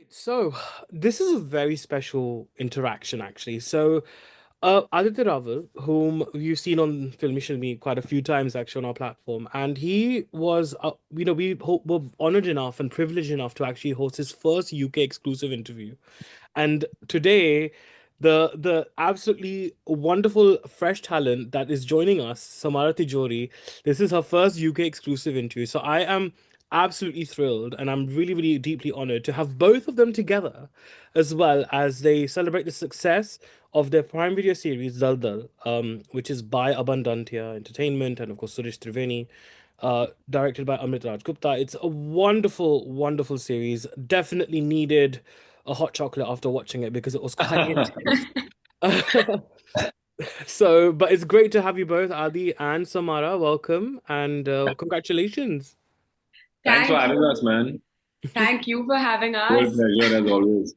So this is a very special interaction, actually. Aditya Rawal, whom you've seen on Filme Shilmy quite a few times actually on our platform, and he was, were honored enough and privileged enough to actually host his first UK exclusive interview. And today, the absolutely wonderful fresh talent that is joining us, Samara Tijori, this is her first UK exclusive interview. So I am absolutely thrilled and I'm really, really deeply honored to have both of them together as well as they celebrate the success of their Prime Video series Daldal, which is by Abundantia Entertainment and of course Suresh Triveni, directed by Amrit Raj Gupta. It's a wonderful, wonderful series. Definitely needed a hot chocolate after watching it because it was quite intense. But it's great to have you both, Adi and Samara. Welcome and congratulations. Thanks for Thank having you. us, man. Thank you for having Real us. pleasure as always.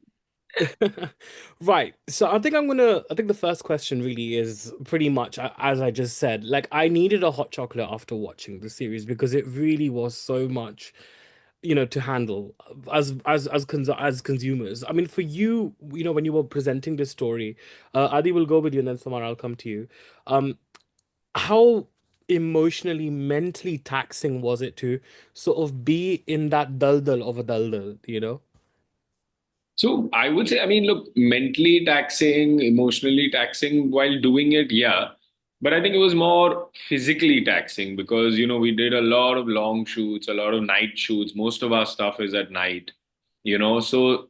Right. So I think the first question really is pretty much as I just said. Like I needed a hot chocolate after watching the series because it really was so much, to handle as consumers. I mean, for you, when you were presenting this story, Adi will go with you and then Samar, I'll come to you. Um, how emotionally, mentally taxing was it to sort of be in that daldal of a daldal? So I would say, I mean, look, mentally taxing, emotionally taxing while doing it, yeah. But I think it was more physically taxing because, we did a lot of long shoots, a lot of night shoots. Most of our stuff is at night. So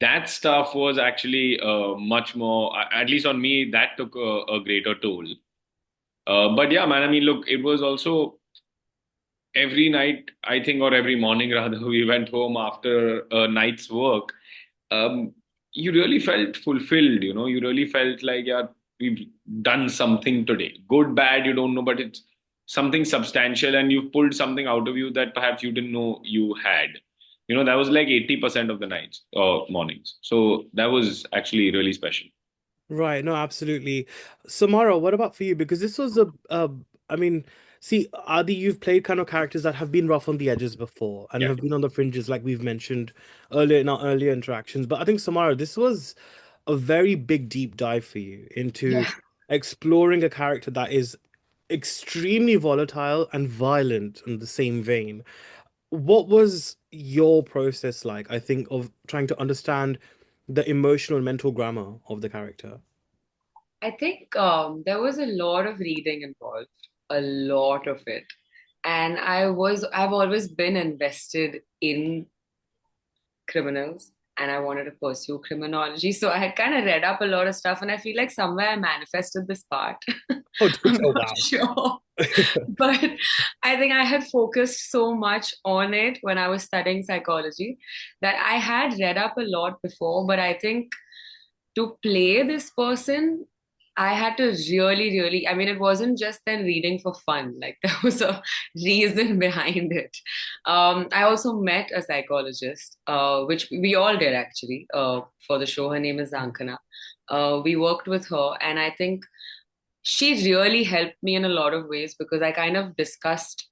that stuff was actually much more, at least on me, that took a greater toll. But yeah, man, I mean, look, it was also every night, I think, or every morning rather, we went home after a night's work. um, you really felt fulfilled, you really felt like, yeah, we've done something today. Good, bad, you don't know, but it's something substantial and you've pulled something out of you that perhaps you didn't know you had. That was like 80% of the nights or mornings. So that was actually really special. Right, no, absolutely. Samara, what about for you? Because this was I mean, see, Adi, you've played kind of characters that have been rough on the edges before and Yeah. have been on the fringes, like we've mentioned earlier in our earlier interactions. But I think, Samara, this was a very big deep dive for you into Yeah. exploring a character that is extremely volatile and violent in the same vein. What was your process like, I think, of trying to understand the emotional and mental grammar of the character? I think there was a lot of reading involved, a lot of it. And I've always been invested in criminals and I wanted to pursue criminology. So I had kind of read up a lot of stuff and I feel like somewhere I manifested this part. Oh, I'm oh not wow. sure. But I think I had focused so much on it when I was studying psychology that I had read up a lot before, but I think to play this person, I had to really, really, I mean, it wasn't just then reading for fun. Like there was a reason behind it. I also met a psychologist, which we all did actually, for the show. Her name is Ankana. We worked with her, and I think she really helped me in a lot of ways because I kind of discussed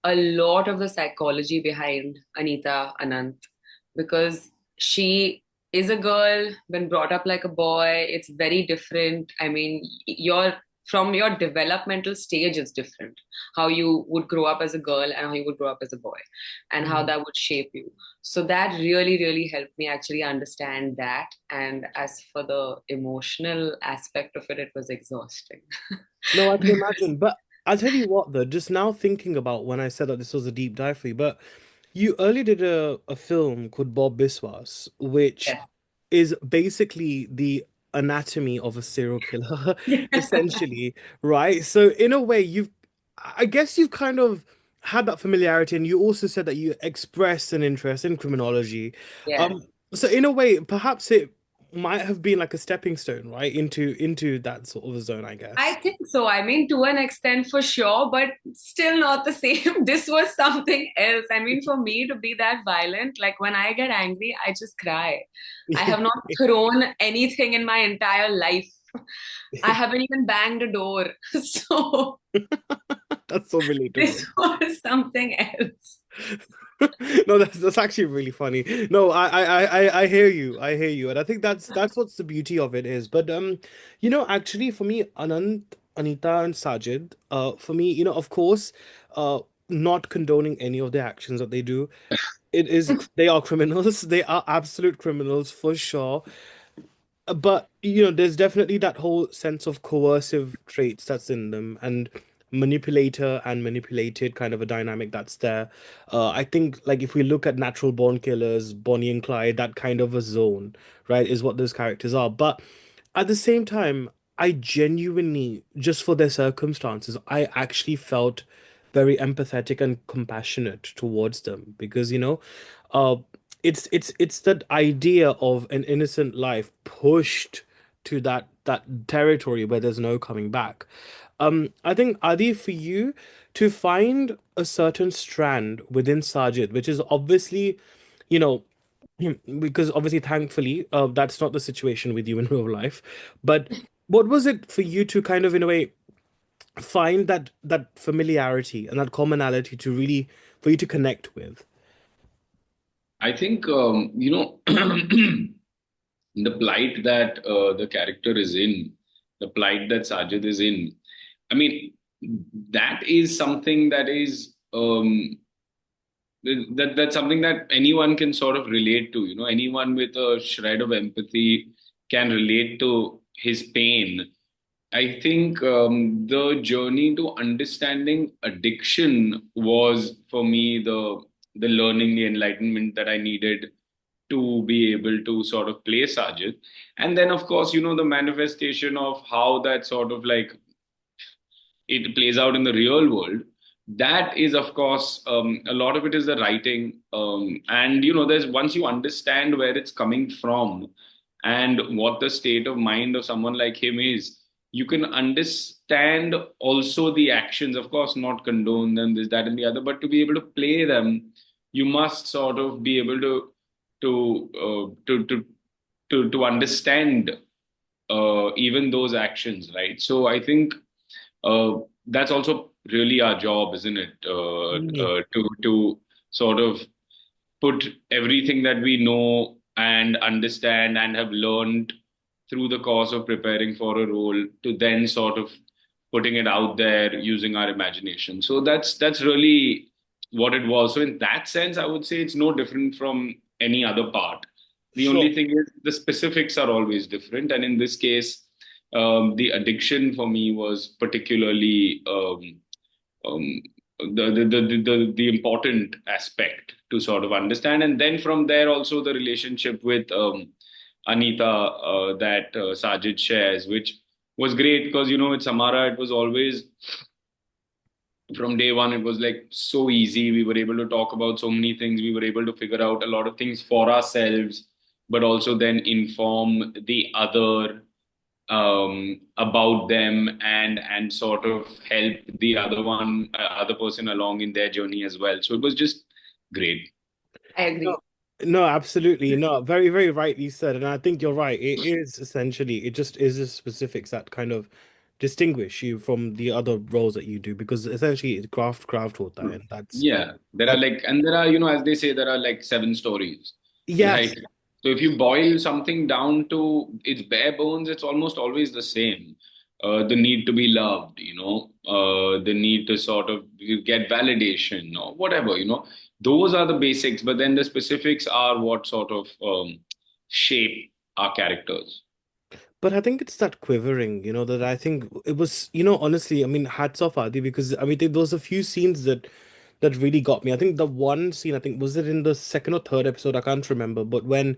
a lot of the psychology behind Anita Anant because she is a girl, been brought up like a boy. It's very different. I mean, your from your developmental stage, it's different. How you would grow up as a girl and how you would grow up as a boy, and how Mm. that would shape you. So that really, really helped me actually understand that. And as for the emotional aspect of it, it was exhausting. No, I can Because imagine. But I'll tell you what, though, just now thinking about when I said that this was a deep dive for you, but you earlier did a film called Bob Biswas, which yes. is basically the anatomy of a serial killer, Yeah. essentially, right? So in a way, I guess you've kind of had that familiarity, and you also said that you expressed an interest in criminology. Yes. Um, so in a way, perhaps it might have been like a stepping stone, right, into that sort of a zone, I I guess. think so. I mean, to an extent for sure, but still not the same. This was something else. I mean, for me to be that violent, like when I get angry, I just cry. I have not thrown anything in my entire life. I haven't even banged a door. So That's so this relatable. was something else. No, that's actually really funny. No, I hear you. I hear you. And I think that's what's the beauty of it is. But actually for me, Anant, Anita, and Sajid, for me, of course, not condoning any of the actions that they do. They are criminals. They are absolute criminals for sure. But there's definitely that whole sense of coercive traits that's in them, and manipulator and manipulated kind of a dynamic that's there. I think, like, if we look at natural born killers, Bonnie and Clyde, that kind of a zone, right, is what those characters are. But at the same time, I genuinely, just for their circumstances, I actually felt very empathetic and compassionate towards them because uh it's that idea of an innocent life pushed to that territory where there's no coming back. I think, Adi, for you to find a certain strand within Sajid, which is obviously, you know, because obviously, thankfully, that's not the situation with you in real life. But what was it for you to kind of, in a way, find that familiarity and that commonality to really for you to connect with? I think, the plight that the character is in, the plight that Sajid is in. I mean, that is something that is that's something that anyone can sort of relate to. Anyone with a shred of empathy can relate to his pain. I think the journey to understanding addiction was for me the learning, the enlightenment that I needed to be able to sort of play Sajid. And then, of course, the manifestation of how that sort of like it plays out in the real world. That is, of course, a lot of it is the writing. And, there's once you understand where it's coming from and what the state of mind of someone like him is, you can understand also the actions, of course, not condone them, this, that, and the other, but to be able to play them, you must sort of be able to understand even those actions, right? So I think uh, that's also really our job, isn't it? To sort of put everything that we know and understand and have learned through the course of preparing for a role to then sort of putting it out there using our imagination. So that's really what it was. So in that sense, I would say it's no different from any other part. The Sure. only thing is the specifics are always different, and in this case, the addiction for me was particularly um, the important aspect to sort of understand, and then from there also the relationship with Anita that Sajid shares, which was great because with Samara it was always from day one. It was like so easy. We were able to talk about so many things. We were able to figure out a lot of things for ourselves, but also then inform the other about them and sort of help the other person along in their journey as well. So it was just great. I No, agree. no, absolutely. No, very, very rightly said. And I think you're right. It is essentially, it just is the specifics that kind of distinguish you from the other roles that you do because essentially it's craft hota, and Yeah, there are that like, and there are, as they say, there are like seven stories, yes. right? So if you boil something down to its bare bones, it's almost always the same. The need to be loved, the need to sort of get validation or whatever, those are the basics. But then the specifics are what sort of shape our characters. But I think it's that quivering, that I think it was, honestly, I mean, hats off, Adi, because I mean, there was a few scenes that really got me. I think the one scene, I think, was it in the second or third episode? I can't remember. But when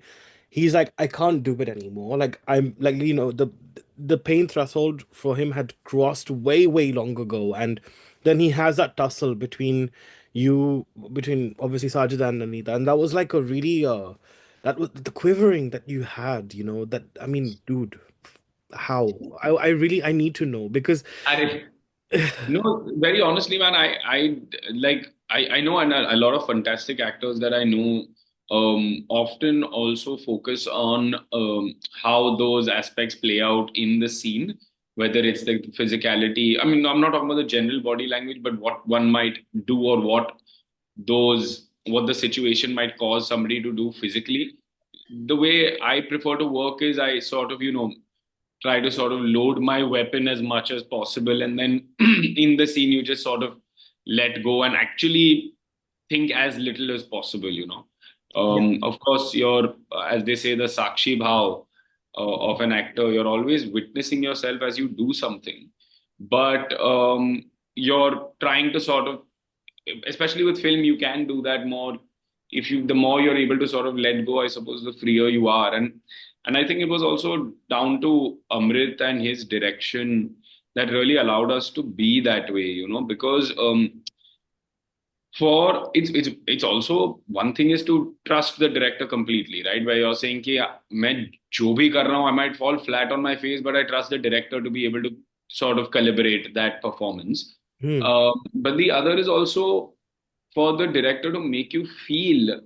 he's like, I can't do it anymore. Like I'm like, the pain threshold for him had crossed way, way long ago. And then he has that tussle between obviously Sajid and Anita. And that was like a really that was the quivering that you had, that I mean, dude, how? I really I need to know because I No, very honestly, man, I know a lot of fantastic actors that I know often also focus on how those aspects play out in the scene, whether it's the physicality. I mean, I'm not talking about the general body language, but what one might do or what those what the situation might cause somebody to do physically. The way I prefer to work is I sort of, try to sort of load my weapon as much as possible. And then in the scene, you just sort of let go and actually think as little as possible. Yeah. Of course, as they say, the Sakshi Bhav of an actor, you're always witnessing yourself as you do something. But you're trying to sort of, especially with film, you can do that more. The more you're able to sort of let go, I suppose, the freer you are. And I think it was also down to Amrit and his direction that really allowed us to be that way, because for it's also one thing is to trust the director completely, right? Where you're saying कि मैं जो भी कर रहा हूँ, I might fall flat on my face, but I trust the director to be able to sort of calibrate that performance. Hmm. But the other is also for the director to make you feel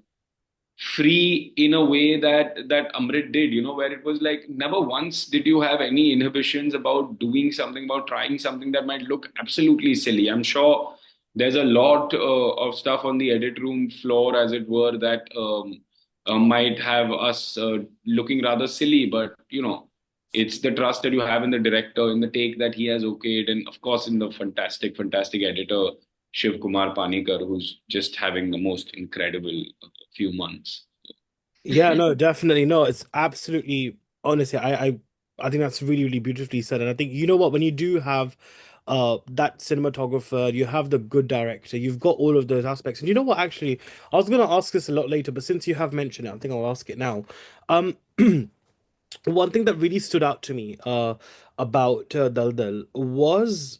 free in a way that Amrit did, where it was like never once did you have any inhibitions about doing something, about trying something that might look absolutely silly. I'm sure there's a lot of stuff on the edit room floor, as it were, that might have us looking rather silly, but it's the trust that you have in the director, in the take that he has okayed, and of course in the fantastic, fantastic editor Shiv Kumar Panikar, who's just having the most incredible few months. Yeah, no, definitely. No, it's absolutely honestly, I think that's really, really beautifully said. And I think you know what, when you do have that cinematographer, you have the good director, you've got all of those aspects. And you know what, actually, I was gonna ask this a lot later, but since you have mentioned it, I think I'll ask it now. Um One thing that really stood out to me about Daldal was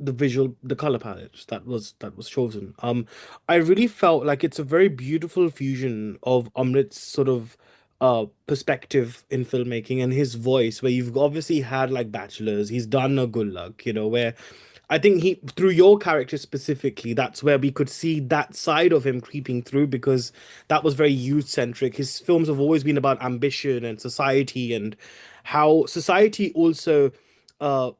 the color palette that was chosen. I really felt like it's a very beautiful fusion of Amrit's sort of perspective in filmmaking and his voice, where you've obviously had like Bachelors, he's done a Good Luck, where I think he, through your character specifically, that's where we could see that side of him creeping through, because that was very youth centric. His films have always been about ambition and society, and how society also uh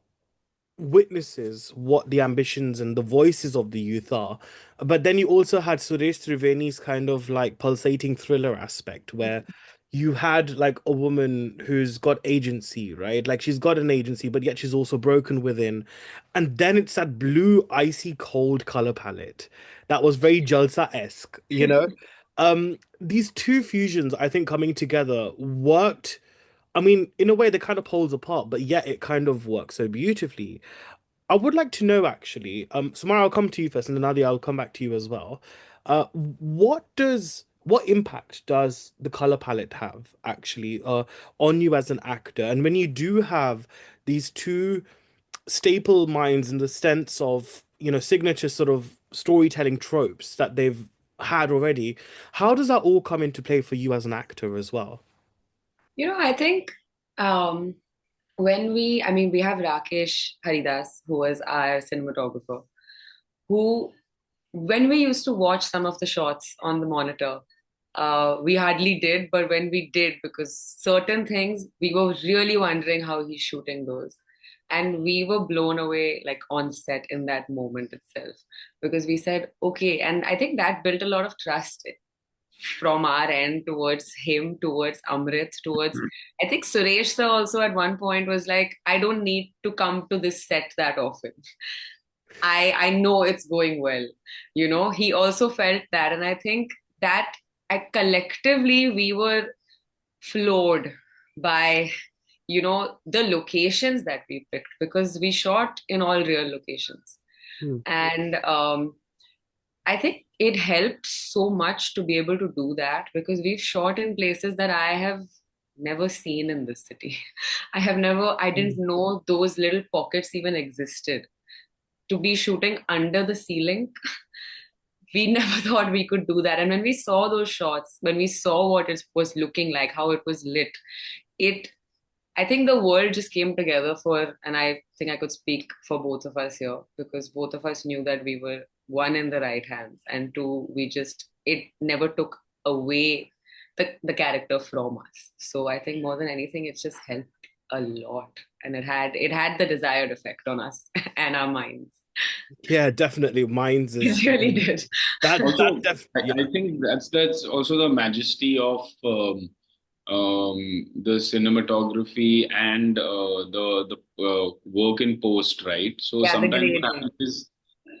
witnesses what the ambitions and the voices of the youth are. But then you also had Suresh Triveni's kind of like pulsating thriller aspect, where you had like a woman who's got agency, right? Like she's got an agency, but yet she's also broken within. And then it's that blue, icy cold color palette that was very Jalsa-esque. These two fusions, I think, coming together worked. I mean, in a way, they're kind of poles apart, but yet it kind of works so beautifully. I would like to know actually, Samara, I'll come to you first, and then Nadia, I'll come back to you as well. What impact does the color palette have actually on you as an actor? And when you do have these two staple minds in the sense of, signature sort of storytelling tropes that they've had already, how does that all come into play for you as an actor as well? I think um, I mean, we have Rakesh Haridas, who was our cinematographer, who, when we used to watch some of the shots on the monitor, we hardly did, but when we did, because certain things, we were really wondering how he's shooting those. And we were blown away, like on set in that moment itself, because we said, okay. And I think that built a lot of trust from our end towards him, towards Amrit, towards, I think Suresh sir also at one point was like, I don't need to come to this set that often. I know it's going well. He also felt that. And I think that collectively we were floored by, the locations that we picked, because we shot in all real locations. Hmm. And I think it helped so much to be able to do that, because we've shot in places that I have never seen in this city. I didn't know those little pockets even existed. To be shooting under the ceiling, we never thought we could do that. And when we saw those shots, when we saw what it was looking like, how it was lit, it I think the world just came together and I think I could speak for both of us here, because both of us knew that we were one in the right hands, and two, it never took away the character from us. So I think more than anything, it just helped a lot, and it had the desired effect on us and our minds. Yeah, definitely. Mine's is It really did. that Also, definitely. I think that's also the majesty of the cinematography and the work in post, right? So Yeah, the sometimes what grading. happens is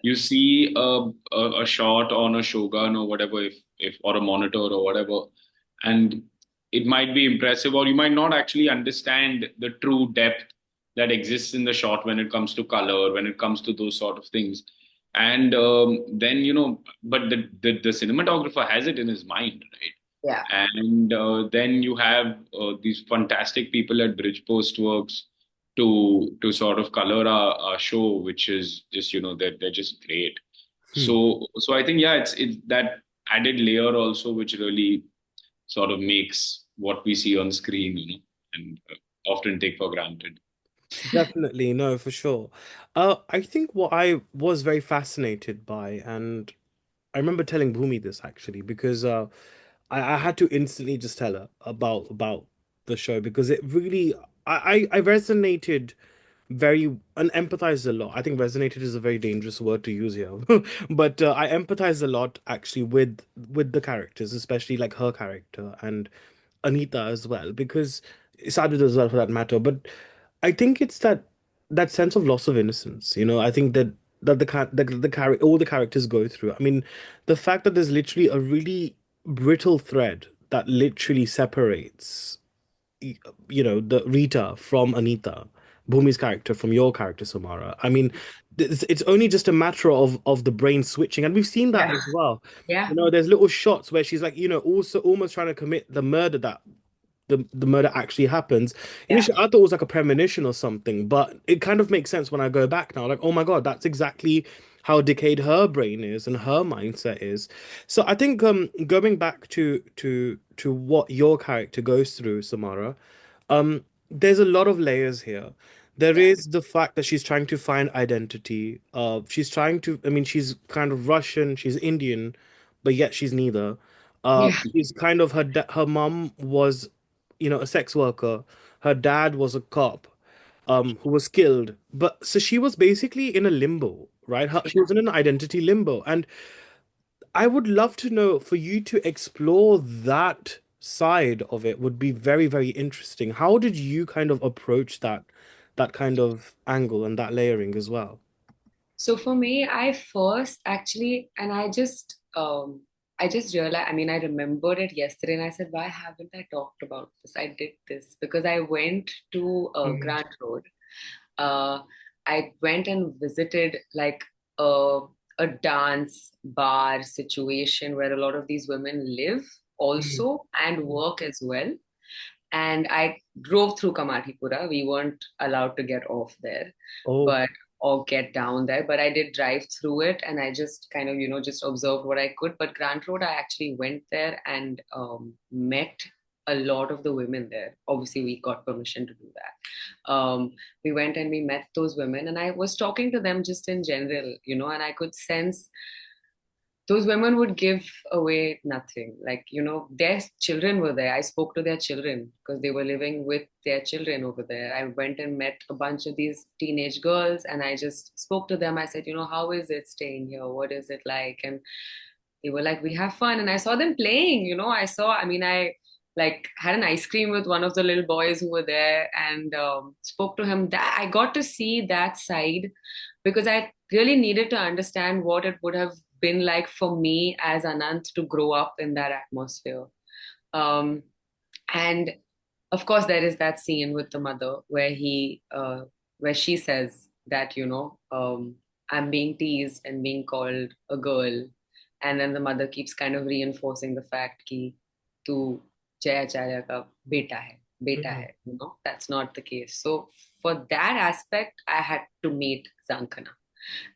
you see a shot on a Shogun or whatever, if or a monitor or whatever, and it might be impressive, or you might not actually understand the true depth that exists in the shot when it comes to color, when it comes to those sort of things. And then but the cinematographer has it in his mind, Yeah. right? And then you have these fantastic people at Bridgepost Works to sort of color our show, which is just they're just great. Hmm. So I think, yeah, it's that added layer also which really sort of makes what we see on screen, and often take for granted. Definitely, no, for sure. I think what I was very fascinated by, and I remember telling Bhumi this actually, because I had to instantly just tell her about the show because it really I resonated very and empathized a lot. I think resonated is a very dangerous word to use here, but I empathized a lot actually with the characters, especially like her character and Anita as well, because Sajid as well for that matter. But I think it's that sense of loss of innocence. I think that all the characters go through. I mean, the fact that there's literally a really brittle thread that literally separates the Rita from Anita, Bhumi's character from your character, Samara. I mean, it's only just a matter of the brain switching, and we've seen that Yeah. as well. Yeah. There's little shots where she's like, also almost trying to commit the murder that the murder actually happens. Yeah. Initially, I thought it was like a premonition or something, but it kind of makes sense when I go back now. Like, oh my God, that's exactly how decayed her brain is and her mindset is. So I think going back to what your character goes through, Samara, there's a lot of layers here. There Yeah. is the fact that she's trying to find identity. She's trying to, I mean, she's kind of Russian, she's Indian, but yet she's neither. Yeah. She's kind of her mom was, a sex worker. Her dad was a cop, who was killed. But so she was basically in a limbo, right? She was in an identity limbo, and I would love to know for you to explore that side of it would be very, very interesting. How did you kind of approach that kind of angle and that layering as well? So for me, I first actually, and I just realized, I mean, I remembered it yesterday and I said, why haven't I talked about this? I did this because I went to Mm. Grant Road. Uh, I went and visited like a, a dance bar situation where a lot of these women live Mm. also and work as well. And I drove through Kamathipura. We weren't allowed to get off there, Oh. but or get down there. But I did drive through it, and I just kind of just observed what I could. But Grant Road, I actually went there and met a lot of the women there. Obviously, we got permission to do that. We went and we met those women, and I was talking to them just in general, and I could sense those women would give away nothing. Like, their children were there. I spoke to their children because they were living with their children over there. I went and met a bunch of these teenage girls and I just spoke to them. I said, how is it staying here? What is it like? And they were like, we have fun. And I saw them playing, I like had an ice cream with one of the little boys who were there and spoke to him. That I got to see that side because I really needed to understand what it would have been like for me as Anant to grow up in that atmosphere. Um, and of course, there is that scene with the mother where she says that, I'm being teased and being called a girl. And then the mother keeps kind of reinforcing the fact कि तू जय आचार्य का बेटा Mm. है, that's not the case. So for that aspect, I had to meet Zankana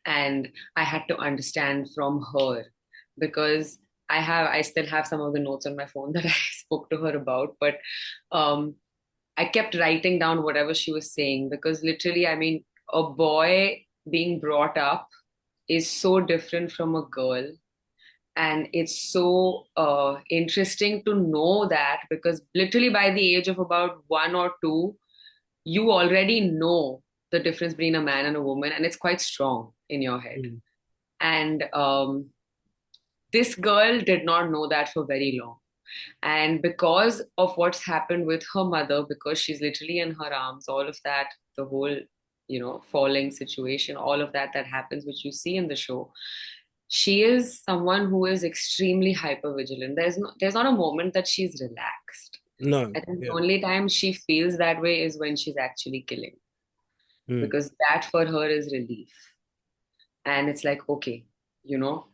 and I had to understand from her because I still have some of the notes on my phone that I spoke to her about, but um, I kept writing down whatever she was saying because literally, I mean, a boy being brought up is so different from a girl. And it's so interesting to know that because literally by the age of about 1 or 2, you already know the difference between a man and a woman, and it's quite strong in your head. Mm. And this girl did not know that for very long. And because of what's happened with her mother, because she's literally in her arms, all of that, the whole, falling situation, all of that that happens, which you see in the show, she is someone who is extremely hyper vigilant. There's not a moment that she's relaxed. No. I think the Yeah. only time she feels that way is when she's actually killing, Mm. because that for her is relief. And it's like, okay,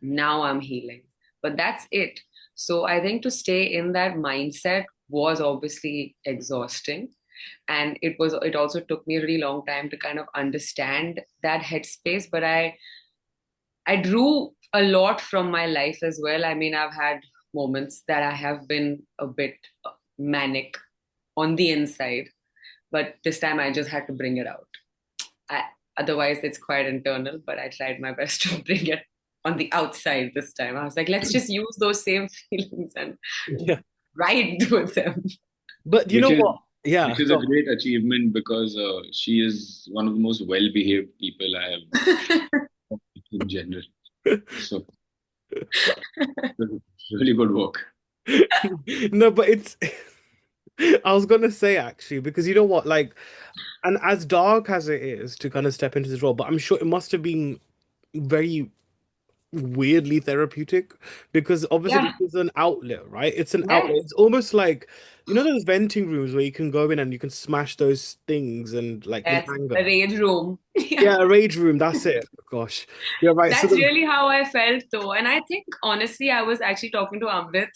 now I'm healing. But that's it. So I think to stay in that mindset was obviously exhausting. And it also took me a really long time to kind of understand that headspace. But I drew a lot from my life as well. I mean, I've had moments that I have been a bit manic on the inside, but this time I just had to bring it out. Otherwise, it's quite internal, but I tried my best to bring it on the outside this time. I was like, let's just use those same feelings and Yeah. ride with them. But you know what? Yeah. Which is a great achievement, because she is one of the most well-behaved people I have in general. So, really good work. No, but it's I was gonna say actually, because you know what, like, and as dark as it is to kind of step into this role, but I'm sure it must have been very weirdly therapeutic, because obviously Yeah. this is an outlet, right? It's an outlet. Yes. It's almost like, those venting rooms where you can go in and you can smash those things and like in Yes. A anger. rage room. Yeah. Yeah, a rage room, that's it. Gosh. You're right. So That's really how I felt though. And I think honestly, I was actually talking to Amrit.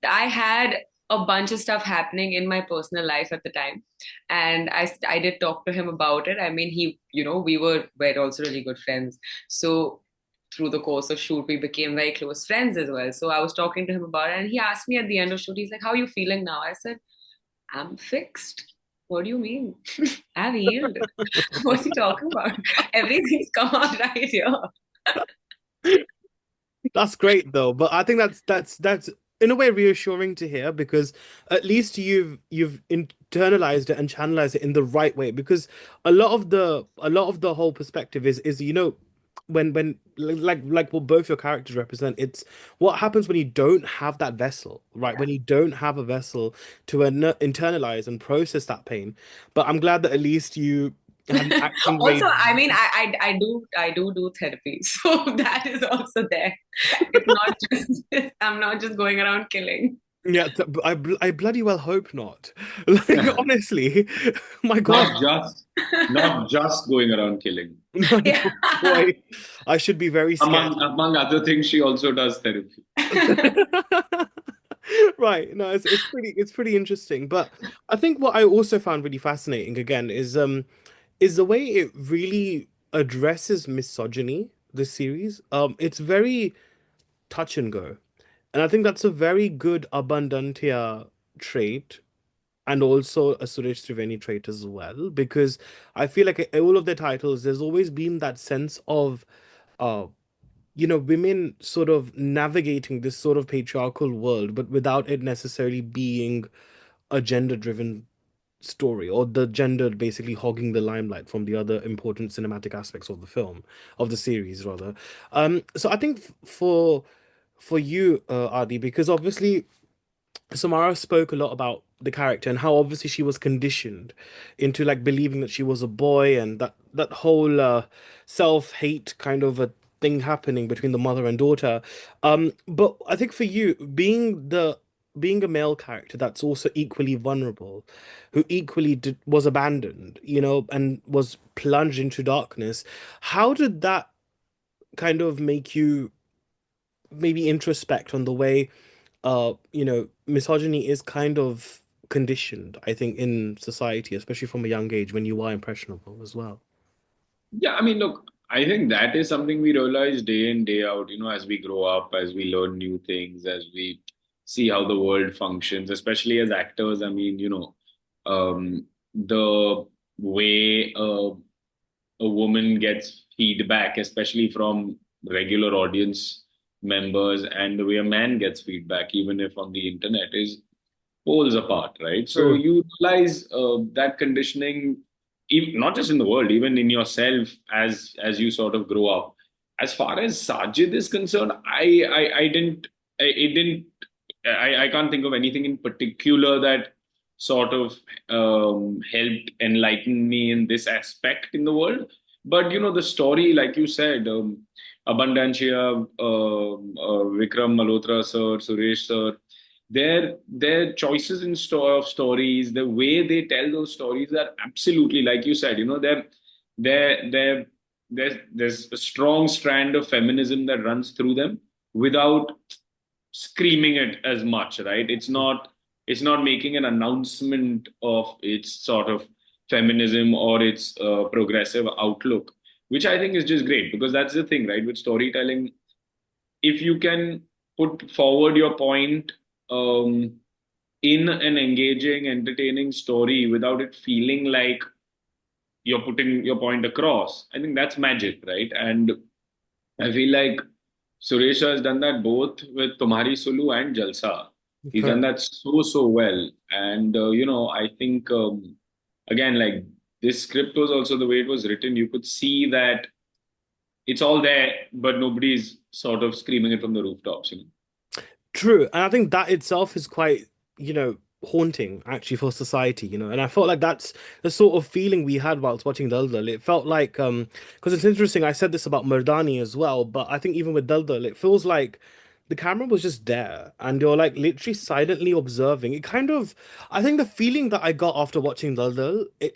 I had a bunch of stuff happening in my personal life at the time. And I did talk to him about it. I mean, we're also really good friends. So through the course of shoot, we became very close friends as well. So I was talking to him about it, and he asked me at the end of shoot, he's like, how are you feeling now? I said, I'm fixed. What do you mean? I've healed. What are you talking about? Everything's come out right here. that's great though. But I think that's in a way reassuring to hear, because at least you've internalized it and channelized it in the right way, because a lot of the whole perspective is when like what both your characters represent, it's what happens when you don't have that vessel, right? When you don't have a vessel to internalize and process that pain. But I'm glad that at least you had an acting Also, range. I mean, I do therapy, so that is also there. It's not just I'm not just going around killing. Yeah, I bloody well hope not. Like honestly, my God, Not just going around killing. my Yeah. boy, I should be very scared. Among other things, she also does therapy. Right. No, it's pretty interesting. But I think what I also found really fascinating again is the way it really addresses misogyny, this series. It's very touch and go. And I think that's a very good Abundantia trait, and also a Suresh Triveni trait as well, because I feel like in all of their titles, there's always been that sense of uh women sort of navigating this sort of patriarchal world, but without it necessarily being a gender-driven story, or the gender basically hogging the limelight from the other important cinematic aspects of the film, of the series rather. So I think for you, Adi, because obviously Samara spoke a lot about the character and how obviously she was conditioned into like believing that she was a boy, and that whole self-hate kind of a thing happening between the mother and daughter. But I think for you, being a male character that's also equally vulnerable, who equally was abandoned, and was plunged into darkness, how did that kind of make you maybe introspect on the way misogyny is kind of conditioned, I think, in society, especially from a young age when you are impressionable as well. Yeah, I mean, look, I think that is something we realize day in, day out, as we grow up, as we learn new things, as we see how the world functions, especially as actors. I mean, the way a woman gets feedback, especially from regular audience members, and the way a man gets feedback, even if on the internet, is poles apart, right? So True. you realize that conditioning not just in the world, even in yourself as you sort of grow up. As far as Sajid is concerned, I didn't, it didn't, I can't think of anything in particular that sort of helped enlighten me in this aspect in the world. But the story, like you said, Abundantia, Vikram Malhotra sir, Suresh sir, their choices in of stories, the way they tell those stories are absolutely, like you said, they're there's a strong strand of feminism that runs through them without screaming it as much, right? It's not making an announcement of its sort of feminism or its progressive outlook, which I think is just great, because that's the thing, right? With storytelling, if you can put forward your point um, in an engaging, entertaining story without it feeling like you're putting your point across, I think that's magic, right? And I feel like Suresh has done that both with Tumhari Sulu and Jalsa. He's done Correct. that so well. And, I think, again, like this script was also the way it was written. You could see that it's all there, but nobody's sort of screaming it from the rooftops. True. And I think that itself is quite, haunting actually for society. And I felt like that's the sort of feeling we had whilst watching Daldal. It felt like, because it's interesting, I said this about Mardani as well, but I think even with Daldal, it feels like the camera was just there and you're like literally silently observing. It kind of, I think the feeling that I got after watching Daldal, it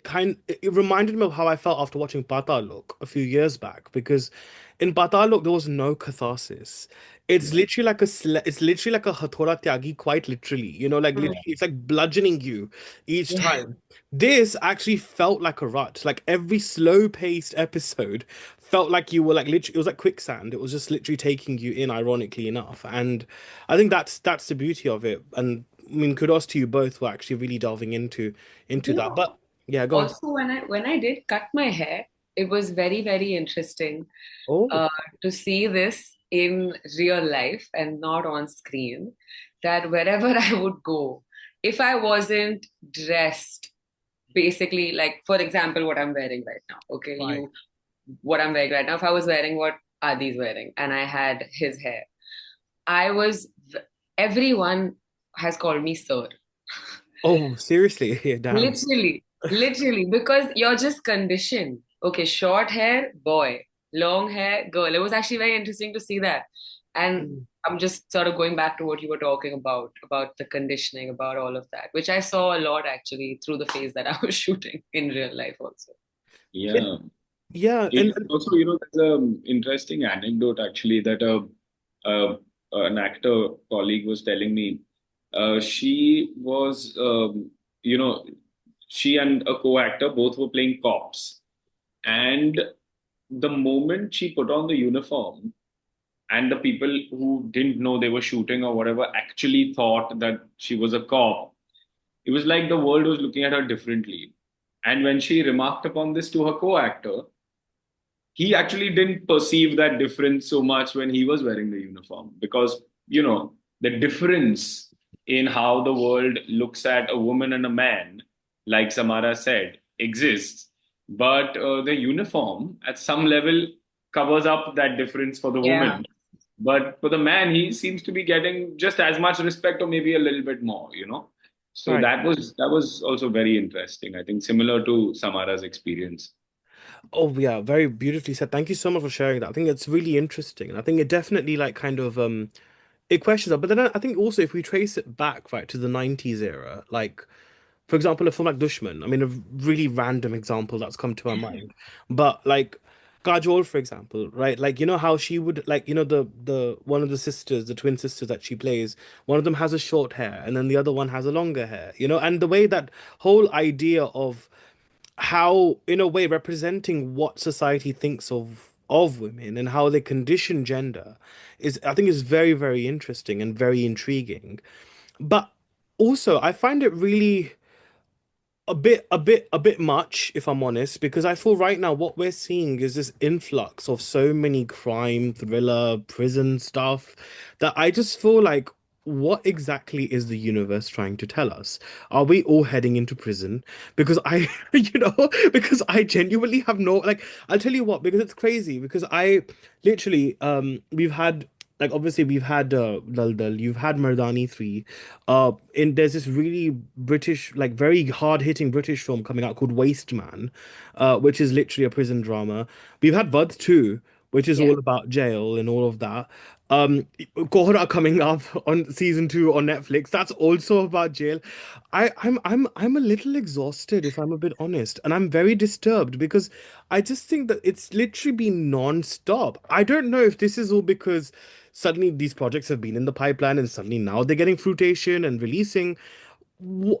reminded me of how I felt after watching Patalok a few years back, because in Patalok there was no catharsis. It's Yeah. literally like it's literally like a Hathora Tyagi, quite literally. Like Mm. literally, it's like bludgeoning you each Yeah. time. This actually felt like a rut. Like every slow-paced episode felt like you were like literally, it was like quicksand. It was just literally taking you in, ironically enough. And I think that's the beauty of it. And I mean, kudos to you both for actually really delving into You that. know, But yeah, go on. also when I did cut my hair, it was very, very interesting Oh, uh, to see this in real life and not on screen. That wherever I would go, if I wasn't dressed, basically, like for example, what I'm wearing right now. Okay, right. what I'm wearing right now. If I was wearing what Adi's wearing, and I had his hair, I was. Everyone has called me sir. Oh, seriously? Yeah, damn. Literally, because you're just conditioned. Okay, short hair, boy, long hair, girl. It was actually very interesting to see that. And Mm. I'm just sort of going back to what you were talking about the conditioning, about all of that, which I saw a lot actually through the phase that I was shooting in real life also. It, Yeah. yeah, and Also, there's an interesting anecdote actually that an actor colleague was telling me. She was, you know, she and a co-actor both were playing cops, and the moment she put on the uniform, and the people who didn't know they were shooting or whatever actually thought that she was a cop, it was like the world was looking at her differently. And when she remarked upon this to her co-actor, he actually didn't perceive that difference so much when he was wearing the uniform, because the difference in how the world looks at a woman and a man, like Samara said, exists, but the uniform at some level covers up that difference for the Yeah. woman, but for the man he seems to be getting just as much respect or maybe a little bit more. So right. that was also very interesting, I think, similar to Samara's experience. Oh yeah, very beautifully said. Thank you so much for sharing that. I think it's really interesting, and I think it definitely like kind of it questions that. But then I think also if we trace it back right to the 90s era, like for example, a film like Dushman. I mean, a really random example that's come to my mind, but like Kajol, for example, right? Like how she would like the one of the sisters, the twin sisters that she plays, one of them has a short hair, and then the other one has a longer hair. And the way that whole idea of how in a way representing what society thinks of women and how they condition gender is, I think, is very, very interesting and very intriguing. But also I find it really a bit much, if I'm honest, because I feel right now what we're seeing is this influx of so many crime, thriller, prison stuff that I just feel like what exactly is the universe trying to tell us? Are we all heading into prison? Because I, because I genuinely have no, like, I'll tell you what, because it's crazy, because I literally, we've had, like, obviously we've had Daldal, you've had Mardani 3. There's this really British, like, very hard-hitting British film coming out called Waste Man, which is literally a prison drama. We've had Bud 2, which is Yeah. all about jail and all of that. Kohra coming up on season 2 on Netflix. That's also about jail. I'm a little exhausted, if I'm a bit honest, and I'm very disturbed because I just think that it's literally been non-stop. I don't know if this is all because suddenly these projects have been in the pipeline and suddenly now they're getting fruition and releasing.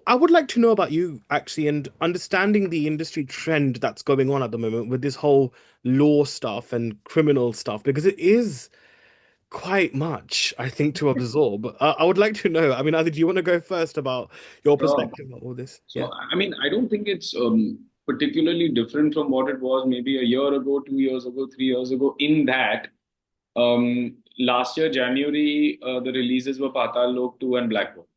I would like to know about you actually and understanding the industry trend that's going on at the moment with this whole law stuff and criminal stuff because it is quite much, I think, to absorb. I would like to know. I mean, either do you want to go first about your Uh, perspective on all this? so, Yeah. I mean, I don't think it's particularly different from what it was maybe a year ago, 2 years ago, 3 years ago, in that last year, January, the releases were Patal Lok 2 and Black Hole.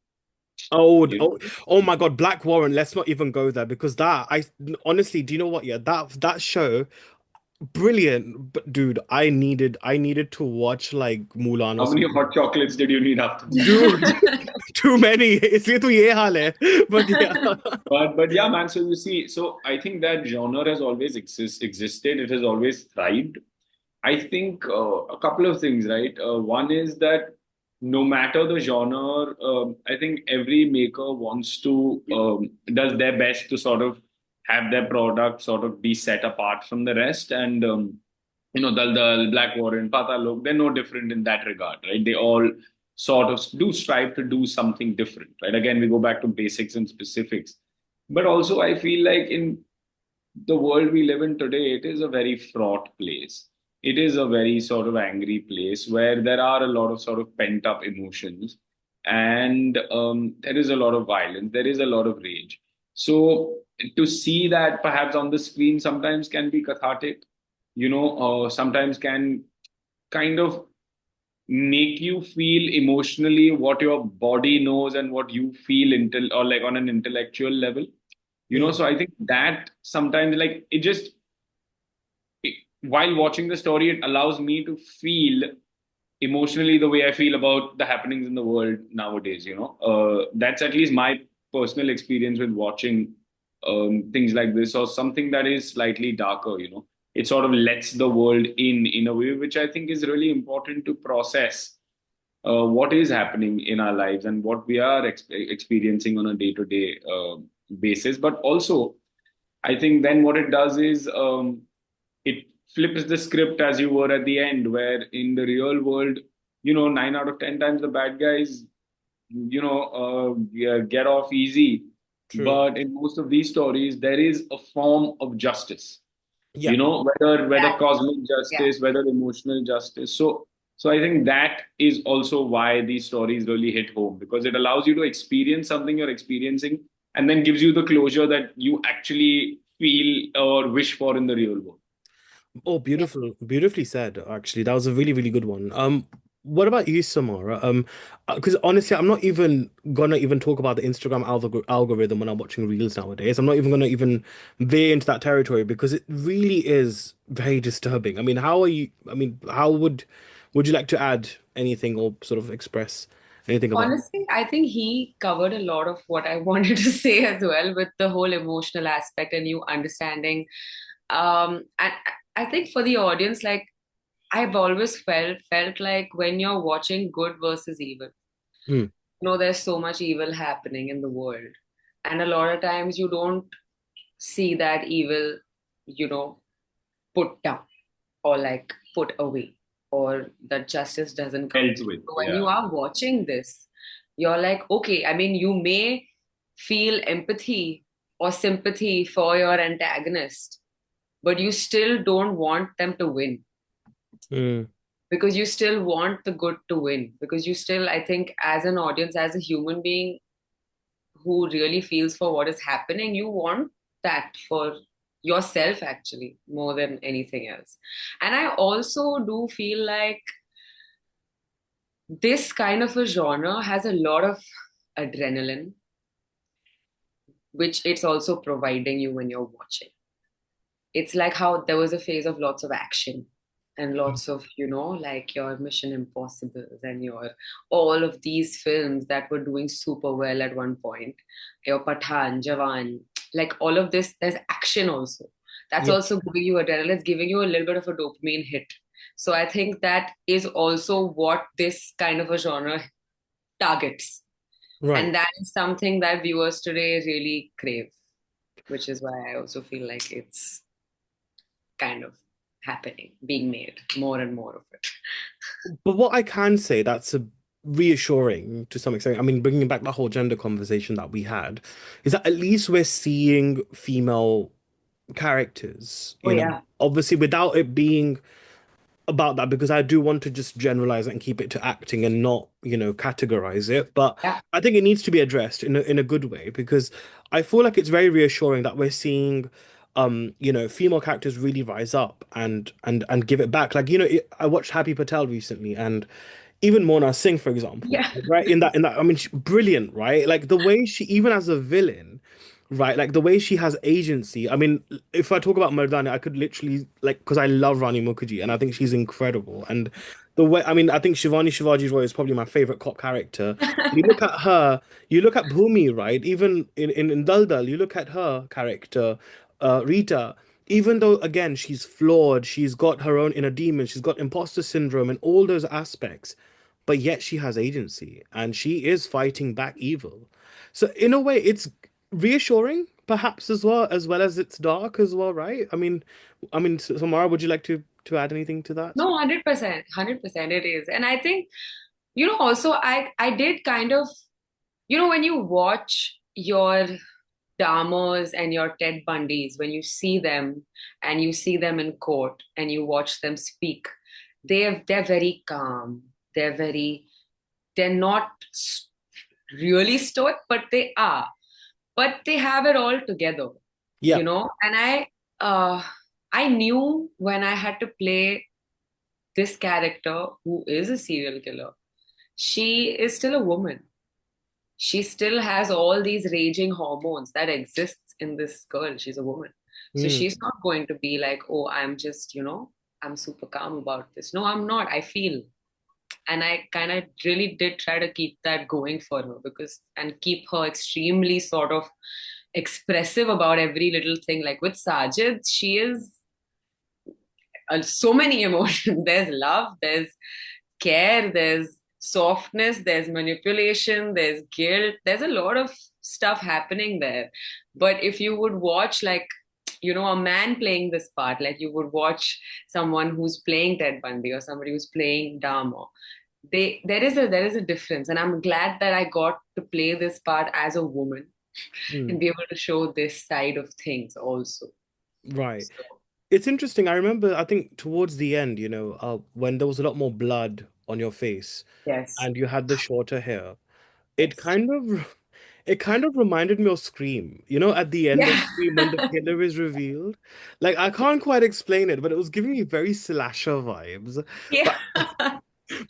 Oh, You oh, oh my God, Black Warren. Let's not even go there because that I honestly, do you know what? Yeah, that show, brilliant. But dude, I needed to watch like Mulan or How many something. hot chocolates did you need after that? Dude, too many. इसलिए तो ये हाल है. But yeah. But yeah, man. So you see, so I think that genre has always existed. It has always thrived. I think a couple of things, right? One is that no matter the genre, I think every maker wants to does their best to sort of have their product sort of be set apart from the rest. And Daldal, Black Warren, Patalok, they're no different in that regard, right? They all sort of do strive to do something different, right? Again, we go back to basics and specifics. But also, I feel like in the world we live in today, it is a very fraught place. It is a very sort of angry place where there are a lot of sort of pent up emotions and there is a lot of violence, there is a lot of rage. So to see that perhaps on the screen sometimes can be cathartic, sometimes can kind of make you feel emotionally what your body knows and what you feel or like on an intellectual level. Mm, So I think that sometimes like while watching the story, it allows me to feel emotionally the way I feel about the happenings in the world nowadays. That's at least my personal experience with watching things like this or something that is slightly darker. It sort of lets the world in a way which I think is really important to process what is happening in our lives and what we are experiencing on a day-to-day basis. But also, I think then what it does is it flips the script as you were at the end, where in the real world, 9 out of 10 times the bad guys, yeah, get off easy. true. But in most of these stories, there is a form of justice, Yeah. whether Exactly. cosmic Yeah. justice, whether emotional justice. So I think that is also why these stories really hit home because it allows you to experience something you're experiencing and then gives you the closure that you actually feel or wish for in the real world. Oh, Yeah. beautiful, beautifully said. Actually, that was a really, really good one. What about you, Samara? Because honestly, I'm not even gonna even talk about the Instagram algorithm when I'm watching reels nowadays. I'm not even gonna even veer into that territory because it really is very disturbing. I mean, how are you? I mean, how would you like to add anything or sort of express anything about? Honestly, I think he covered a lot of what I wanted to say as well with the whole emotional aspect and you understanding. And I think for the audience, like I've always felt like when you're watching good versus evil, Hmm. there's so much evil happening in the world. And a lot of times you don't see that evil, you know, put down or like put away or that justice doesn't come Dealt through. with, So when you yeah. are watching this, you're like, okay, I mean, you may feel empathy or sympathy for your antagonist, but you still don't want them to win Hmm. because you still want the good to win. Because you still, I think, as an audience, as a human being who really feels for what is happening, you want that for yourself actually more than anything else. And I also do feel like this kind of a genre has a lot of adrenaline, which it's also providing you when you're watching. It's like how there was a phase of lots of action and lots of, like your Mission Impossibles and your all of these films that were doing super well at one point. Your Pathan, Jawan, like all of this, there's action also. That's Yeah, also giving you adrenaline, it's giving you a little bit of a dopamine hit. So I think that is also what this kind of a genre targets. right. And that is something that viewers today really crave, which is why I also feel like it's kind of happening, being made more and more of it. But what I can say that's a reassuring to some extent, I mean, bringing back the whole gender conversation that we had, is that at least we're seeing female characters, Oh yeah, obviously without it being about that, because I do want to just generalize it and keep it to acting and not, categorize it. But yeah, I think it needs to be addressed in a good way, because I feel like it's very reassuring that we're seeing female characters really rise up and give it back. Like, I watched Happy Patel recently, and even Mona Singh, for example, yeah, right? In that, I mean, brilliant, right? Like the way she, even as a villain, right? Like the way she has agency. I mean, if I talk about Mardani, I could literally like because I love Rani Mukherjee and I think she's incredible. And the way, I mean, I think Shivani Shivaji Roy is probably my favorite cop character. You look at her, you look at Bhumi, right? Even in Daldal, you look at her character, Rita. Even though again she's flawed, she's got her own inner demons, she's got imposter syndrome and all those aspects, but yet she has agency and she is fighting back evil. So in a way, it's reassuring, perhaps as well as it's dark as well, right? I mean, Samara, would you like to add anything to that? no, 100%, 100% it is. And I think, also I did kind of, when you watch your Dahmers and your Ted Bundys, when you see them and you see them in court and you watch them speak, they're very calm. They're not really stoic, but they are. But they have it all together, Yeah. And uh I knew when I had to play this character who is a serial killer, she is still a woman. She still has all these raging hormones that exists in this girl. She's a woman. So Mm, she's not going to be like, oh, I'm just, I'm super calm about this. No, I'm not. I feel. And I kind of really did try to keep that going for her, and keep her extremely sort of expressive about every little thing. Like with Sajid, she is so many emotions. There's love, there's care, there's softness, there's manipulation, there's guilt, there's a lot of stuff happening there. But if you would watch, like, a man playing this part, like you would watch someone who's playing Ted Bundy or somebody who's playing Dahmer, there is a difference. And I'm glad that I got to play this part as a woman and mm. be able to show this side of things also. Right. So It's interesting. I remember, I think towards the end, when there was a lot more blood on your face yes, and you had the shorter hair, it yes, kind of it kind of reminded me of Scream. At the end of yeah, Scream when the killer is revealed. Like I can't quite explain it, but it was giving me very slasher vibes. yeah. But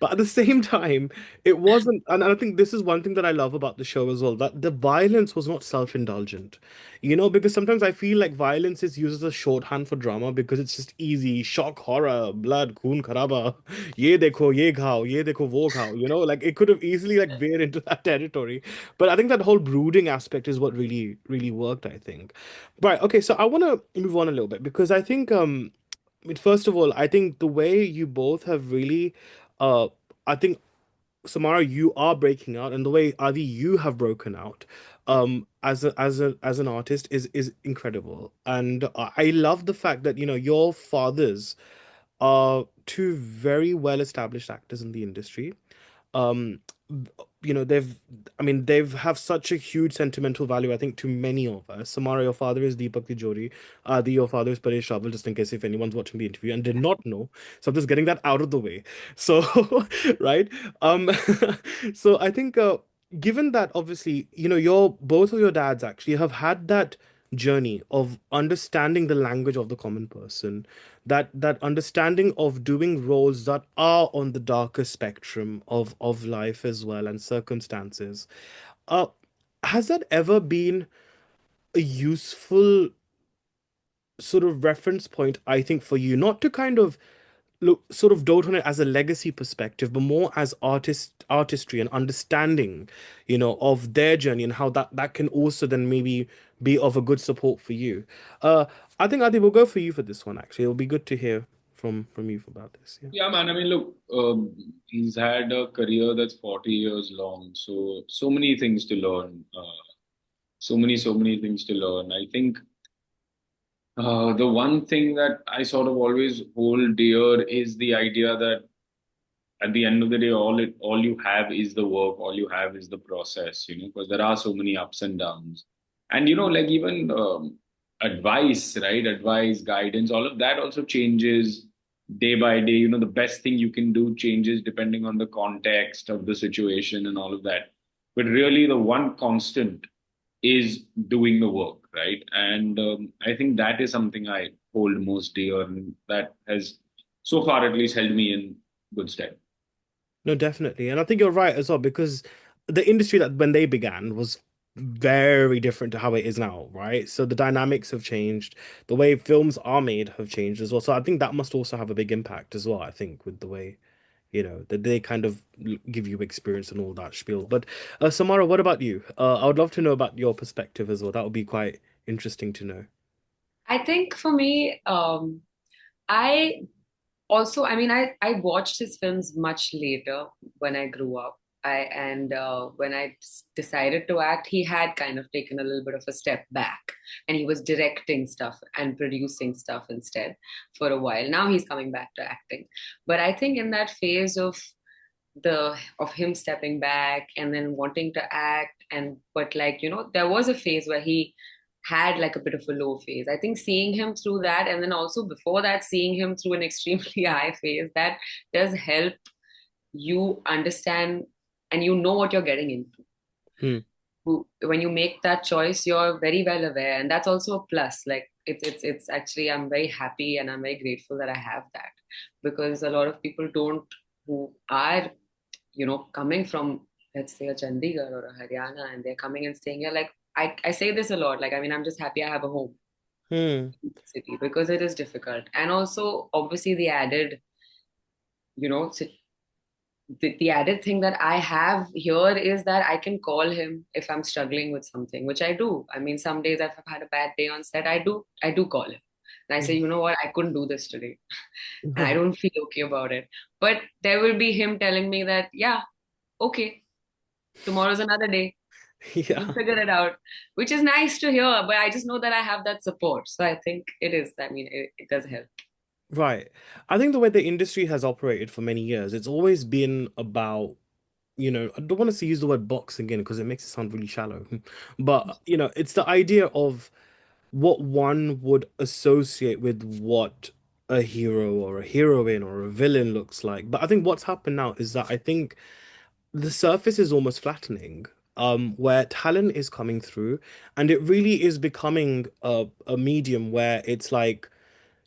but at the same time, it wasn't, and I think this is one thing that I love about the show as well, that the violence was not self-indulgent. Because sometimes I feel like violence is used as a shorthand for drama because it's just easy, shock, horror, blood, khoon kharaba, ye dekho, ye ghao, ye dekho, wo ghao, like it could have easily like veered into that territory. But I think that whole brooding aspect is what really, really worked, I think. Right, okay, so I want to move on a little bit because I think I mean, first of all, I think the way you both have really, uh, I think Samara, you are breaking out, and the way Adi, you have broken out, as an artist is incredible, and I love the fact that your fathers are two very well established actors in the industry. um they've I mean they've have such a huge sentimental value, I think, to many of us. Samara, your father is Deepak Tijori. Adi, your father is Paresh Rawal, just in case if anyone's watching the interview and did not know, so I'm just getting that out of the way. So right. um so I think, given that obviously your both of your dads actually have had that journey of understanding the language of the common person, that understanding of doing roles that are on the darker spectrum of life as well and circumstances. Uh, has that ever been a useful sort of reference point, I think, for you, not to kind of look sort of dote on it as a legacy perspective, but more as artistry and understanding, of their journey and how that can also then maybe be of a good support for you. Uh, I think Adi will go for you for this one. Actually, it'll be good to hear from you about this. Yeah. Yeah, man. I mean, look, he's had a career that's 40 years long. So many things to learn. So many things to learn. I think the one thing that I sort of always hold dear is the idea that at the end of the day, all you have is the work, all you have is the process, because there are so many ups and downs. And like even advice, right? Advice, guidance, all of that also changes day by day. The best thing you can do changes depending on the context of the situation and all of that. But really, the one constant is doing the work, right? And I think that is something I hold most dear, and that has so far at least held me in good stead. No, definitely. And I think you're right as well, because the industry that when they began was very different to how it is now, right? So the dynamics have changed, the way films are made have changed as well. So I think that must also have a big impact as well, I think, with the way, that they kind of give you experience and all that spiel. But Samara, what about you? I would love to know about your perspective as well. That would be quite interesting to know. I think for me, I also, I mean, I watched his films much later when I grew up. And when I decided to act, he had kind of taken a little bit of a step back, and he was directing stuff and producing stuff instead for a while. Now he's coming back to acting. But I think in that phase of him stepping back and then wanting to act, and but like, there was a phase where he had like a bit of a low phase. I think seeing him through that, and then also before that seeing him through an extremely high phase, that does help you understand, and what you're getting into. Hmm. When you make that choice, you're very well aware, and that's also a plus. Like it's actually, I'm very happy and I'm very grateful that I have that, because a lot of people don't, who are coming from, let's say, a Chandigarh or a Haryana, and they're coming and staying here. Like I say this a lot. Like, I mean, I'm just happy I have a home Hmm. in the city, because it is difficult. And also, obviously, the added, the added thing that I have here is that I can call him if I'm struggling with something, which I do. I mean, some days if I've had a bad day on set, I do call him. And I say, you know what, I couldn't do this today. And I don't feel okay about it. But there will be him telling me that, yeah, okay, tomorrow's another day. We'll Yeah. figure it out, which is nice to hear. But I just know that I have that support. So I think it is. I mean, it does help. Right. I think the way the industry has operated for many years, it's always been about, I don't want to use the word box again because it makes it sound really shallow. But, it's the idea of what one would associate with what a hero or a heroine or a villain looks like. But I think what's happened now is that I think the surface is almost flattening, where talent is coming through, and it really is becoming a medium where it's like,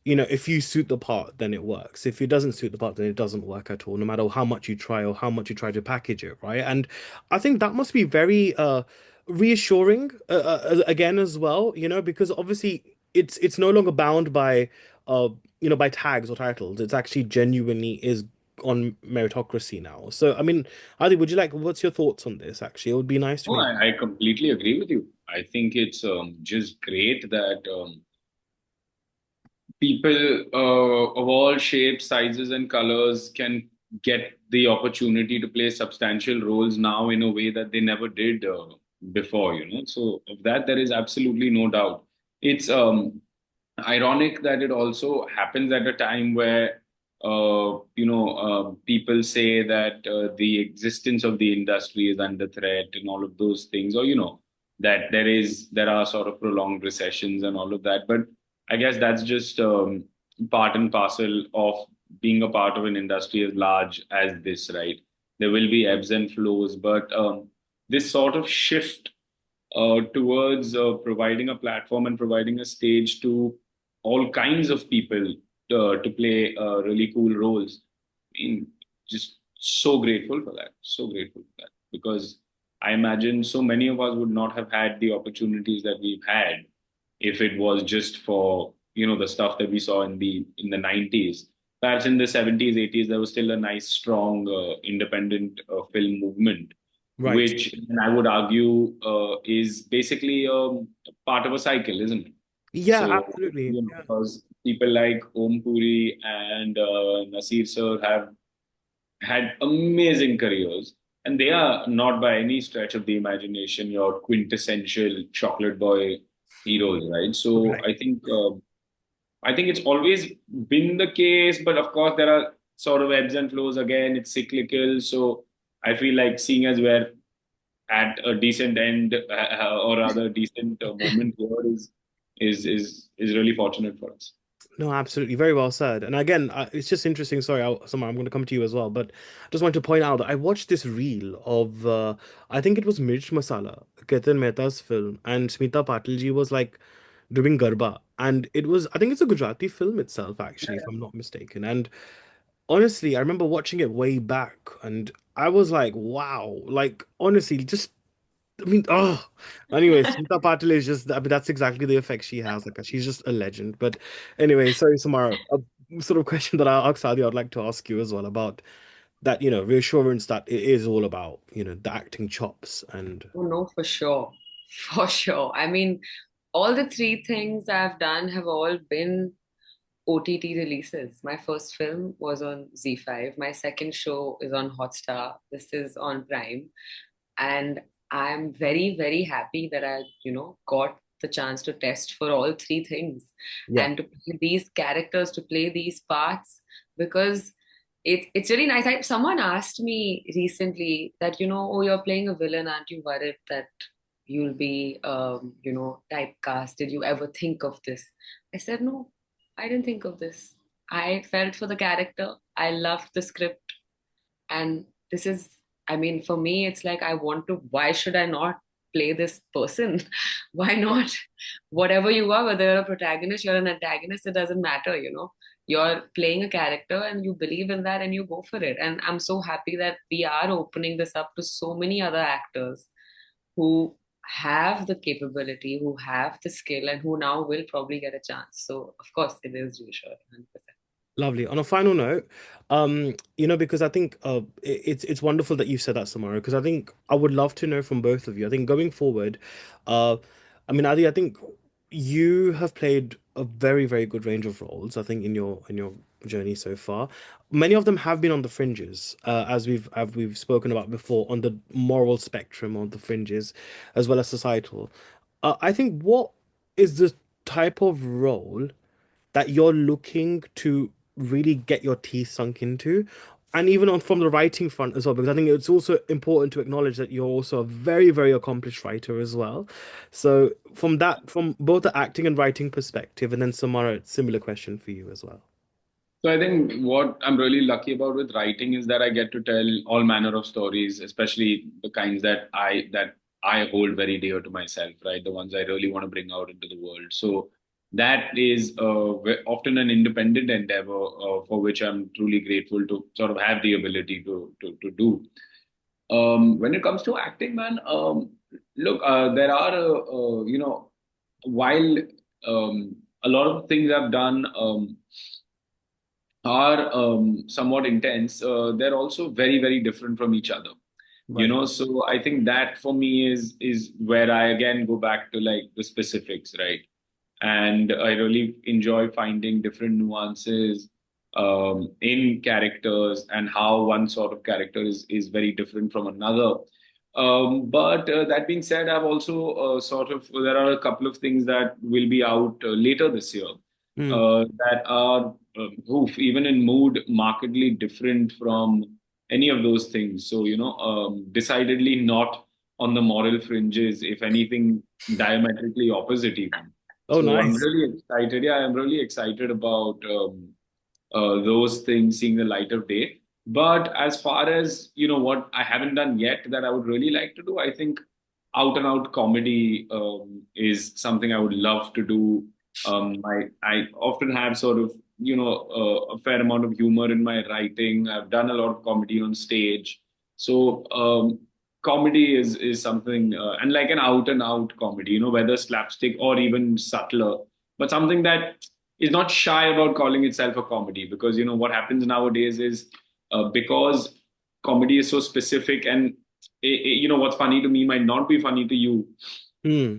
if you suit the part, then it works. If it doesn't suit the part, then it doesn't work at all, no matter how much you try or how much you try to package it, right? And I think that must be very reassuring, again as well, because obviously it's no longer bound by by tags or titles. It's actually genuinely is on meritocracy now. So I mean, Adi, what's your thoughts on this? Actually, it would be nice to Oh, maybe. I completely agree with you. I think it's just great that people of all shapes, sizes, and colors can get the opportunity to play substantial roles now in a way that they never did before, So, of that, there is absolutely no doubt. It's ironic that it also happens at a time where, people say that the existence of the industry is under threat and all of those things, or, that there are sort of prolonged recessions and all of that. But I guess that's just part and parcel of being a part of an industry as large as this, right? There will be ebbs and flows, but this sort of shift towards providing a platform and providing a stage to all kinds of people to play really cool roles. I mean, just so grateful for that. So grateful for that because I imagine so many of us would not have had the opportunities that we've had if it was just for the stuff that we saw in the 90s. Perhaps in the 70s, 80s, there was still a nice, strong, independent film movement, Right. which I would argue is basically part of a cycle, isn't it? Yeah, So, absolutely. Yeah. because people like Om Puri and Nasir sir have had amazing careers, and they are not by any stretch of the imagination your quintessential chocolate boy heroes, right? So Right. I think it's always been the case, but of course there are sort of ebbs and flows. Again, it's cyclical. So I feel like seeing as we're at a decent end, or rather decent moment here is really fortunate for us. No, absolutely. Very well said. And again, it's just interesting. Sorry, Samar, I'm going to come to you as well. But I just want to point out that I watched this reel of, I think it was Mirch Masala, Ketan Mehta's film, and Smita Patilji was like doing Garba. And it was, I think it's a Gujarati film itself, actually, if I'm not mistaken. And honestly, I remember watching it way back, and I was like, wow, like, honestly, just I mean, oh, anyway, Smita Patil is just, I mean, that's exactly the effect she has. Like, she's just a legend. But anyway, sorry, Samara, a sort of question that I asked Adi, I'd like to ask you as well about that, reassurance that it is all about, the acting chops and Oh, no, for sure. For sure. I mean, all the three things I've done have all been OTT releases. My first film was on Z5. My second show is on Hotstar. This is on Prime. And I'm very, very happy that I, got the chance to test for all three things yeah, and to play these characters, to play these parts, because it's really nice. Someone asked me recently that, oh, you're playing a villain. Aren't you worried that you'll be, typecast? Did you ever think of this? I said, no, I didn't think of this. I felt for the character. I loved the script. And this is, I mean, for me, it's like I want to, why should I not play this person? Why not? Whatever you are, whether you're a protagonist, you're an antagonist, it doesn't matter, You're playing a character and you believe in that and you go for it. And I'm so happy that we are opening this up to so many other actors who have the capability, who have the skill, and who now will probably get a chance. So, of course, it is reassuring, 100%. lovely. On a final note, because I think it's wonderful that you said that, Samara, because I think I would love to know from both of you. I think going forward, uh, I mean, Adi, I think you have played a very, very good range of roles, I think, in your journey so far. Many of them have been on the fringes, as we've spoken about before, on the moral spectrum, on the fringes, as well as societal. I think what is the type of role that you're looking to really get your teeth sunk into, and even on from the writing front as well, because I think it's also important to acknowledge that you're also a very, very accomplished writer as well. So from both the acting and writing perspective, and then Samara, similar question for you as well. So I think what I'm really lucky about with writing is that I get to tell all manner of stories, especially the kinds that I hold very dear to myself, right? The ones I really want to bring out into the world. So that is often an independent endeavor for which I'm truly grateful to sort of have the ability to do. When it comes to acting, man, look, there are while a lot of things I've done. Are somewhat intense, they're also very, very different from each other. Right. So I think that for me is where I again go back to like the specifics, right? And I really enjoy finding different nuances in characters and how one sort of character is very different from another. But that being said, I've also there are a couple of things that will be out later this year Mm. that are even in mood markedly different from any of those things. So decidedly not on the moral fringes, if anything, diametrically opposite even. Oh, So I'm nice. really excited. Yeah, I'm really excited about those things seeing the light of day. But as far as what I haven't done yet that I would really like to do, I think out and out comedy is something I would love to do. I often have sort of, a fair amount of humor in my writing. I've done a lot of comedy on stage. So comedy is something, and like an out and out comedy, whether slapstick or even subtler, but something that is not shy about calling itself a comedy. Because, what happens nowadays is because comedy is so specific, and what's funny to me might not be funny to you.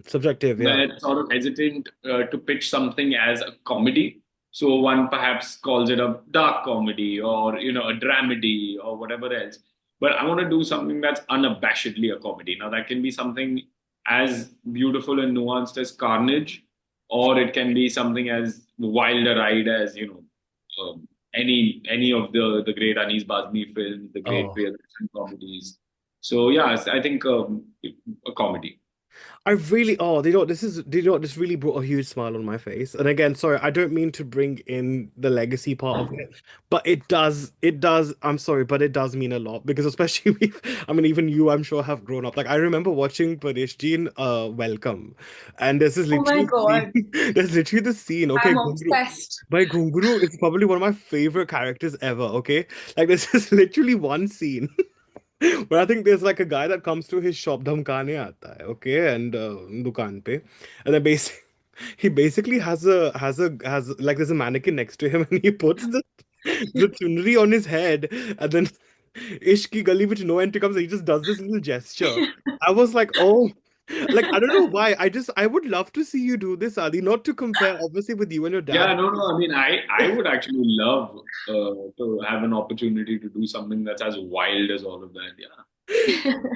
Subjective, yeah. We're sort of hesitant to pitch something as a comedy. So one perhaps calls it a dark comedy, or a dramedy, or whatever else. But I want to do something that's unabashedly a comedy. Now that can be something as beautiful and nuanced as Carnage, or it can be something as wild a ride as any of the great Anis Bazmi films, the great Oh, Priyadarshan comedies. So yeah, I think a comedy. I really, this really brought a huge smile on my face. And again, sorry, I don't mean to bring in the legacy part of it, but I'm sorry, but it does mean a lot because especially I mean, even you, I'm sure, have grown up. Like, I remember watching Parishji in Welcome, and Oh my God, there's literally the scene, okay, I'm Gunguru. obsessed. By Gunguru is probably one of my favorite characters ever, okay? Like, this is literally one scene. But I think there's like a guy that comes to his shop धमकाने आता है, okay, and दुकान पे, and then basically he basically has like there's a mannequin next to him and he puts the chunri on his head and then Ishq ki gali which no entry comes and he just does this little gesture. I was like, oh, like I don't know why. I would love to see you do this, Adi. Not to compare, obviously, with you and your Yeah, dad. no, no. I mean, I would actually love to have an opportunity to do something that's as wild as all of that. Yeah.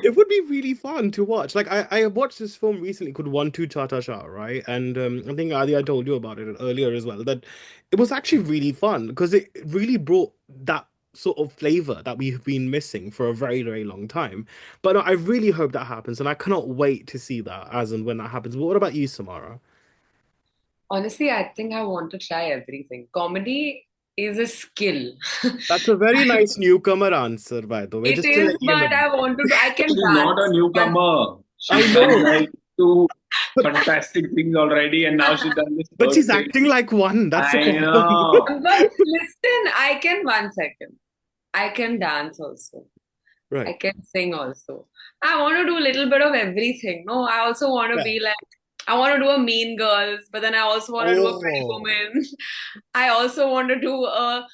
It would be really fun to watch. Like I watched this film recently called One Two Cha Cha Cha, right? And I think Adi, I told you about it earlier as well. That it was actually really fun because it really brought that sort of flavor that we've been missing for a very, very long time. But no, I really hope that happens, and I cannot wait to see that as and when that happens. But what about you, Samara? Honestly, I think I want to try everything. Comedy is a skill. That's a very nice newcomer answer, by the way, It just to is, let you know. but I want to do, I can She's not a dance. But newcomer. I She's done know, like two but fantastic things already, and now she's done this but third she's thing. acting like one. That's the I problem. know. listen, I can 1 second. I can dance also. I Right. can sing also. I want to do a little bit of everything. No, I also want to Yeah. be like, I want to do a Mean Girls, but then I also want to do a Pretty Oh. Woman. I also want to do a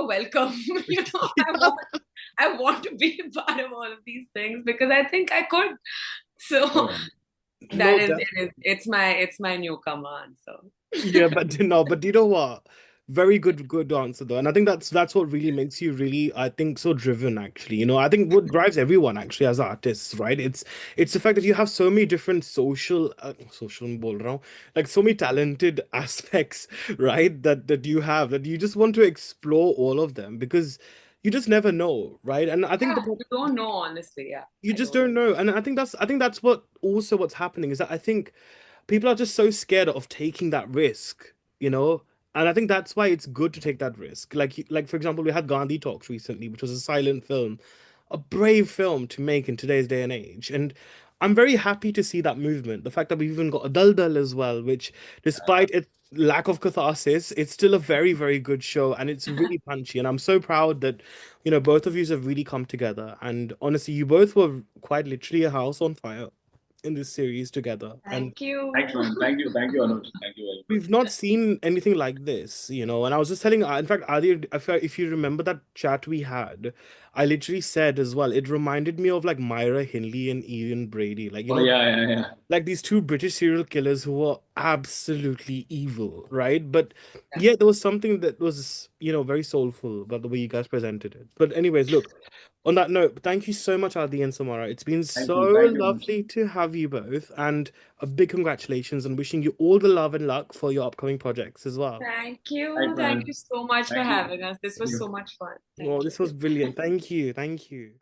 Welcome. You know, I want to be a part of all of these things because I think I could. So Yeah. that No, is definitely. it is it's my newcomer Yeah, answer. but no, but you know what? Very good answer though. And I think that's what really makes you really, I think, so driven actually. I think what drives everyone actually as artists, right? It's the fact that you have so many different social bol raha hu, like so many talented aspects, right? That you have that you just want to explore all of them because you just never know, right? And I think Yeah, you don't know honestly. Yeah, you I just don't don't know. know. And I think that's what's happening is that I think people are just so scared of taking that risk, you know? And I think that's why it's good to take that risk. Like for example, we had Gandhi Talks recently, which was a silent film, a brave film to make in today's day and age. And I'm very happy to see that movement. The fact that we've even got a Daldal as well, which despite its lack of catharsis, it's still a very, very good show and it's really punchy. And I'm so proud that, both of you have really come together. And honestly, you both were quite literally a house on fire in this series together. And Thank you. Thanks, man. Thank you, Anuj. Thank you very much. we've not seen anything like this. And I was just telling, in fact, Adi, if you remember that chat we had, I literally said as well, it reminded me of like Myra Hindley and Ian Brady. Like, Oh yeah, yeah, yeah. like these two British serial killers who were absolutely evil, right? But Yeah. yet there was something that was, very soulful about the way you guys presented it. But anyways, look, on that note, thank you so much, Adi and Samara. It's been so Thank you, Anuj. lovely to have you both, and a big congratulations and wishing you all the love and luck for your upcoming projects as well. Thank you. Thanks, Thank man. you so much for Thank you. having us. This Thank was you. so much fun. Oh, Thank you. this was brilliant. Thank you. Thank you.